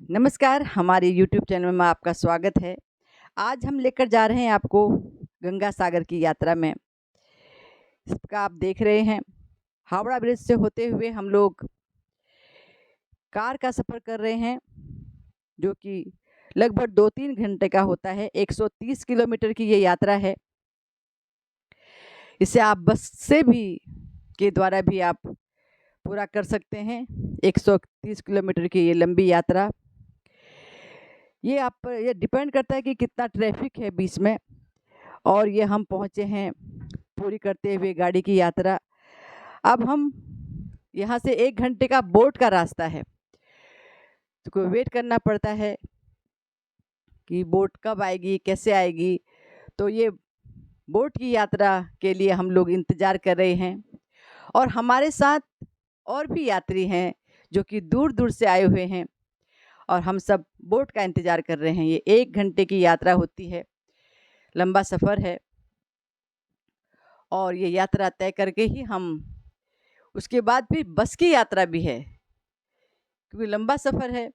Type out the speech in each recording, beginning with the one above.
नमस्कार, हमारे YouTube channel में आपका स्वागत है। आज हम लेकर जा रहे हैं आपको गंगा सागर की यात्रा में। इसका आप देख रहे हैं, हावड़ा ब्रिज से होते हुए हम लोग कार का सफ़र कर रहे हैं, जो कि लगभग 2-3 घंटे का होता है। 130 किलोमीटर की ये यात्रा है। इसे आप बस से भी के द्वारा भी आप पूरा कर सकते हैं। 130 किलोमीटर की ये लंबी यात्रा, ये आप पर ये डिपेंड करता है कि कितना ट्रैफिक है बीच में। और ये हम पहुँचे हैं पूरी करते हुए गाड़ी की यात्रा। अब हम यहाँ से 1 घंटे का बोट का रास्ता है, तो वेट करना पड़ता है कि बोट कब आएगी, कैसे आएगी। तो ये बोट की यात्रा के लिए हम लोग इंतज़ार कर रहे हैं। और हमारे साथ और भी यात्री हैं जो कि दूर-दूर से आए हुए हैं, और हम सब बोट का इंतज़ार कर रहे हैं। ये 1 घंटे की यात्रा होती है, लंबा सफ़र है। और ये यात्रा तय करके ही हम उसके बाद फिर बस की यात्रा भी है, क्योंकि लंबा सफ़र है।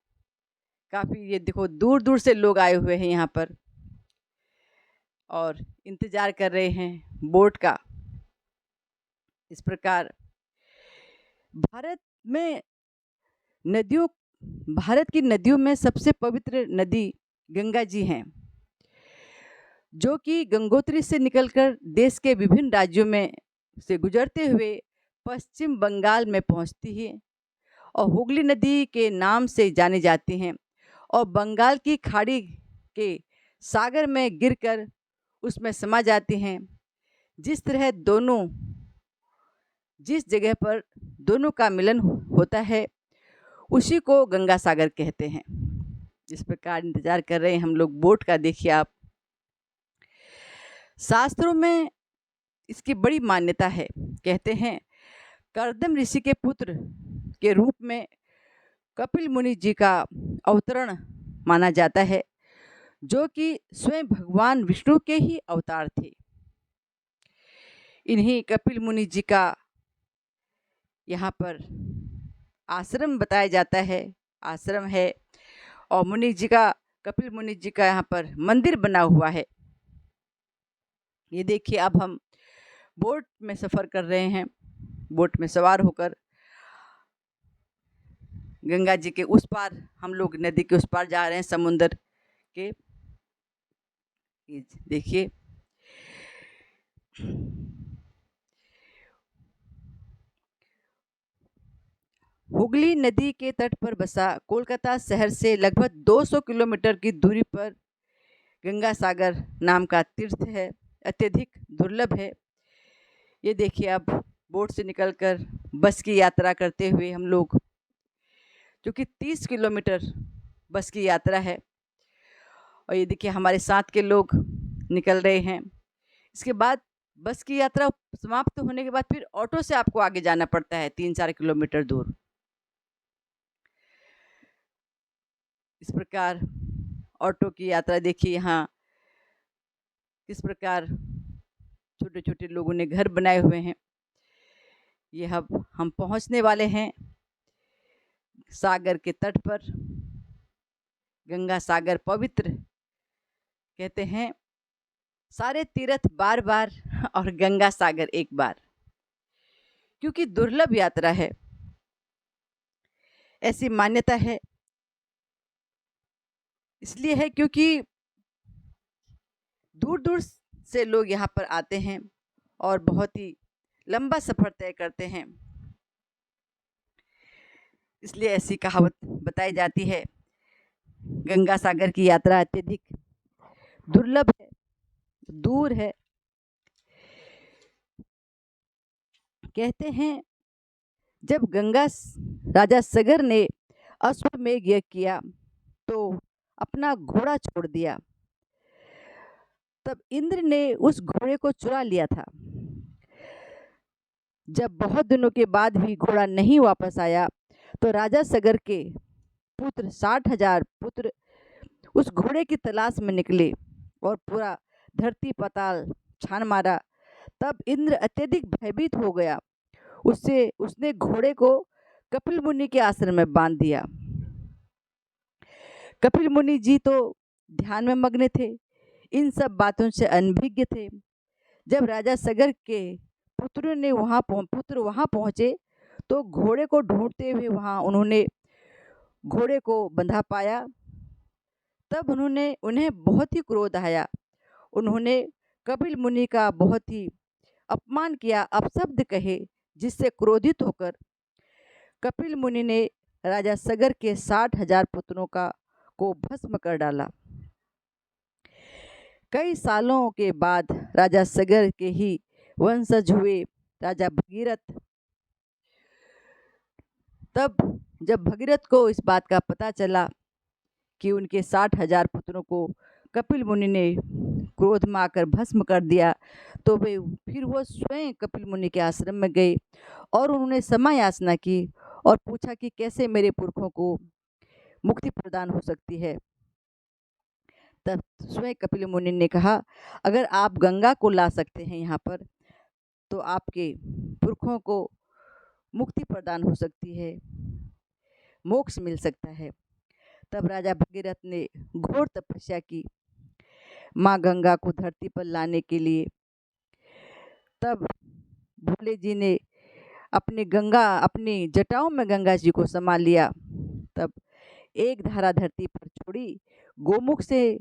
काफ़ी ये देखो दूर-दूर से लोग आए हुए हैं यहाँ पर और इंतज़ार कर रहे हैं बोट का। इस प्रकार भारत में नदियों भारत की नदियों में सबसे पवित्र नदी गंगा जी हैं, जो कि गंगोत्री से निकलकर देश के विभिन्न राज्यों में से गुजरते हुए पश्चिम बंगाल में पहुँचती है और हुगली नदी के नाम से जानी जाती हैं, और बंगाल की खाड़ी के सागर में गिरकर उसमें समा जाती हैं। जिस जगह पर दोनों का मिलन होता है, उसी को गंगा सागर कहते हैं। इस प्रकार इंतज़ार कर रहे हैं हम लोग बोट का। देखिए आप, शास्त्रों में इसकी बड़ी मान्यता है। कहते हैं कर्दम ऋषि के पुत्र के रूप में कपिल मुनि जी का अवतरण माना जाता है, जो कि स्वयं भगवान विष्णु के ही अवतार थे। इन्हीं कपिल मुनि जी का यहाँ पर आश्रम बताया जाता है, आश्रम है। और कपिल मुनि जी का यहाँ पर मंदिर बना हुआ है। ये देखिए, अब हम बोट में सफ़र कर रहे हैं। बोट में सवार होकर गंगा जी के उस पार, हम लोग नदी के उस पार जा रहे हैं, समुंदर के। ये देखिए, हुगली नदी के तट पर बसा कोलकाता शहर से लगभग 200 किलोमीटर की दूरी पर गंगा सागर नाम का तीर्थ है। अत्यधिक दुर्लभ है। ये देखिए, अब बोट से निकलकर बस की यात्रा करते हुए हम लोग, जो कि 30 किलोमीटर बस की यात्रा है। और ये देखिए हमारे साथ के लोग निकल रहे हैं। इसके बाद बस की यात्रा समाप्त होने के बाद फिर ऑटो से आपको आगे जाना पड़ता है 3-4 किलोमीटर दूर। इस प्रकार ऑटो की यात्रा देखिए, यहाँ किस प्रकार छोटे-छोटे लोगों ने घर बनाए हुए हैं। ये अब हम पहुँचने वाले हैं सागर के तट पर। गंगा सागर पवित्र, कहते हैं सारे तीर्थ बार-बार और गंगा सागर एक बार, क्योंकि दुर्लभ यात्रा है, ऐसी मान्यता है। इसलिए है क्योंकि दूर-दूर से लोग यहाँ पर आते हैं और बहुत ही लंबा सफ़र तय करते हैं। इसलिए ऐसी कहावत बताई जाती है, गंगा सागर की यात्रा अत्यधिक दुर्लभ है, दूर है। कहते हैं जब राजा सगर ने अश्वमेध यज्ञ किया तो अपना घोड़ा छोड़ दिया, तब इंद्र ने उस घोड़े को चुरा लिया था। जब बहुत दिनों के बाद भी घोड़ा नहीं वापस आया, तो राजा सगर के पुत्र 60,000 पुत्र उस घोड़े की तलाश में निकले और पूरा धरती पाताल छान मारा। तब इंद्र अत्यधिक भयभीत हो गया। उसने घोड़े को कपिल मुनि के आश्रम में बांध दिया। कपिल मुनि जी तो ध्यान में मग्न थे, इन सब बातों से अनभिज्ञ थे। जब राजा सगर के पुत्र वहां पहुंचे तो घोड़े को ढूंढते हुए वहां उन्होंने घोड़े को बंधा पाया। तब उन्हें बहुत ही क्रोध आया। उन्होंने कपिल मुनि का बहुत ही अपमान किया, अपशब्द कहे, जिससे क्रोधित होकर कपिल मुनि ने राजा सगर के 60,000 पुत्रों को भस्म कर डाला। कई सालों के बाद राजा सगर के ही वंशज हुए राजा भगीरथ। तब जब भगीरथ को इस बात का पता चला कि उनके 60,000 पुत्रों को कपिल मुनि ने क्रोध में आकर भस्म कर दिया, तो वो स्वयं कपिल मुनि के आश्रम में गए और उन्होंने क्षमा याचना की और पूछा कि कैसे मेरे पुरखों को मुक्ति प्रदान हो सकती है। तब स्वयं कपिल मुनि ने कहा, अगर आप गंगा को ला सकते हैं यहाँ पर तो आपके पुरखों को मुक्ति प्रदान हो सकती है, मोक्ष मिल सकता है। तब राजा भगीरथ ने घोर तपस्या की माँ गंगा को धरती पर लाने के लिए। तब भोले जी ने अपनी जटाओं में गंगा जी को समा लिया। तब एक धारा धरती पर छोड़ी, गोमुख से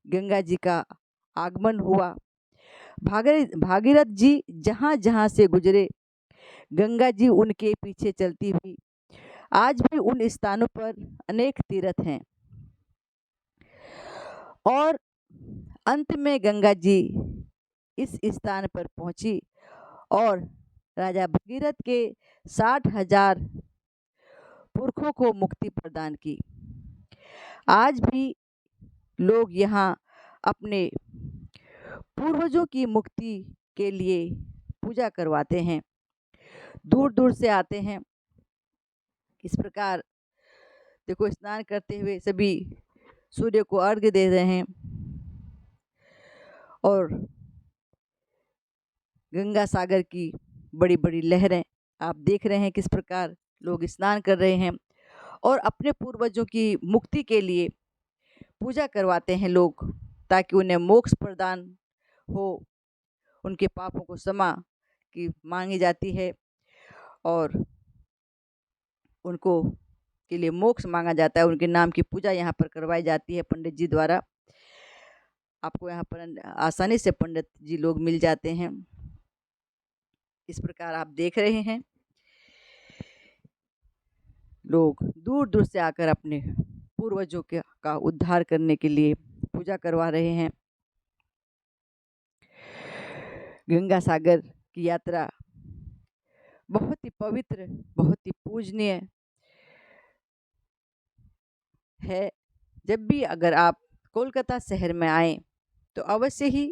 गंगा जी का आगमन हुआ। भागीरथ जी जहाँ जहाँ से गुजरे गंगा जी उनके पीछे चलती हुई। आज भी उन स्थानों पर अनेक तीर्थ हैं और अंत में गंगा जी इस स्थान पर पहुंची और राजा भगीरथ के 60,000 पुरखों को मुक्ति प्रदान की। आज भी लोग यहाँ अपने पूर्वजों की मुक्ति के लिए पूजा करवाते हैं, दूर दूर से आते हैं। इस प्रकार देखो, स्नान करते हुए सभी सूर्य को अर्घ्य दे रहे हैं और गंगा सागर की बड़ी बड़ी लहरें आप देख रहे हैं किस प्रकार लोग स्नान कर रहे हैं और अपने पूर्वजों की मुक्ति के लिए पूजा करवाते हैं लोग, ताकि उन्हें मोक्ष प्रदान हो। उनके पापों को क्षमा की मांगी जाती है और उनको के लिए मोक्ष मांगा जाता है। उनके नाम की पूजा यहाँ पर करवाई जाती है पंडित जी द्वारा। आपको यहाँ पर आसानी से पंडित जी लोग मिल जाते हैं। इस प्रकार आप देख रहे हैं लोग दूर दूर से आकर अपने पूर्वजों का उद्धार करने के लिए पूजा करवा रहे हैं। गंगा सागर की यात्रा बहुत ही पवित्र, बहुत ही पूजनीय है। जब भी अगर आप कोलकाता शहर में आएँ तो अवश्य ही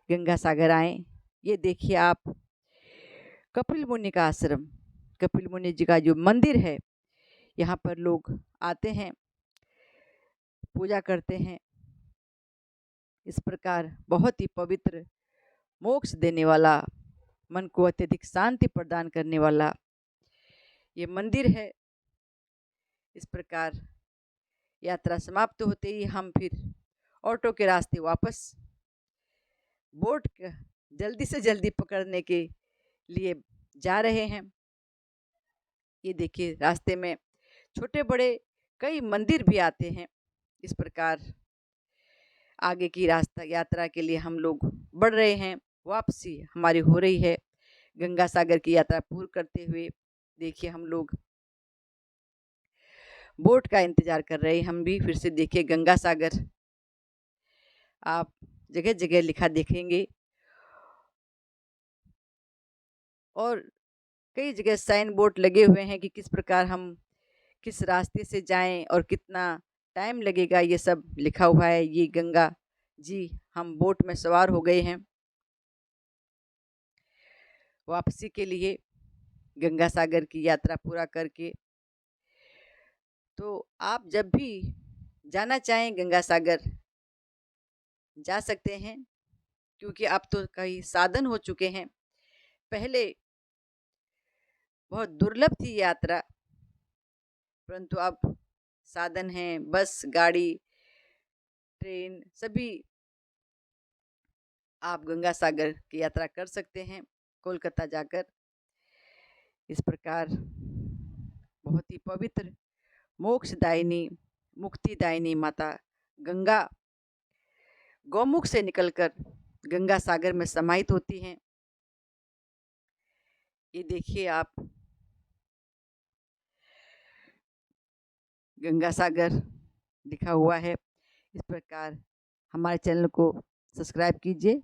गंगा सागर आएँ। ये देखिए आप, कपिल मुनि का आश्रम, कपिल मुनि जी का जो मंदिर है, यहाँ पर लोग आते हैं, पूजा करते हैं। इस प्रकार बहुत ही पवित्र, मोक्ष देने वाला, मन को अत्यधिक शांति प्रदान करने वाला ये मंदिर है। इस प्रकार यात्रा समाप्त होते ही हम फिर ऑटो के रास्ते वापस बोट जल्दी से जल्दी पकड़ने के लिए जा रहे हैं। ये देखिए, रास्ते में छोटे बड़े कई मंदिर भी आते हैं। इस प्रकार आगे की रास्ता यात्रा के लिए हम लोग बढ़ रहे हैं। वापसी हमारी हो रही है गंगा सागर की यात्रा पूर्ण करते हुए। देखिए, हम लोग बोट का इंतजार कर रहे हैं। हम भी फिर से देखिए गंगा सागर, आप जगह जगह लिखा देखेंगे और कई जगह साइन बोर्ड लगे हुए हैं कि किस प्रकार हम किस रास्ते से जाएं और कितना टाइम लगेगा, ये सब लिखा हुआ है। ये गंगा जी, हम बोट में सवार हो गए हैं वापसी के लिए गंगा सागर की यात्रा पूरा करके। तो आप जब भी जाना चाहें गंगा सागर जा सकते हैं, क्योंकि अब तो कई साधन हो चुके हैं। पहले बहुत दुर्लभ थी यात्रा, परंतु अब साधन हैं, बस, गाड़ी, ट्रेन, सभी आप गंगा सागर की यात्रा कर सकते हैं कोलकाता जाकर। इस प्रकार बहुत ही पवित्र, मोक्षदायिनी, मुक्तिदायिनी माता गंगा गौमुख से निकलकर गंगा सागर में समाहित होती हैं। ये देखिए आप, गंगा सागर लिखा हुआ है। इस प्रकार हमारे चैनल को सब्सक्राइब कीजिए।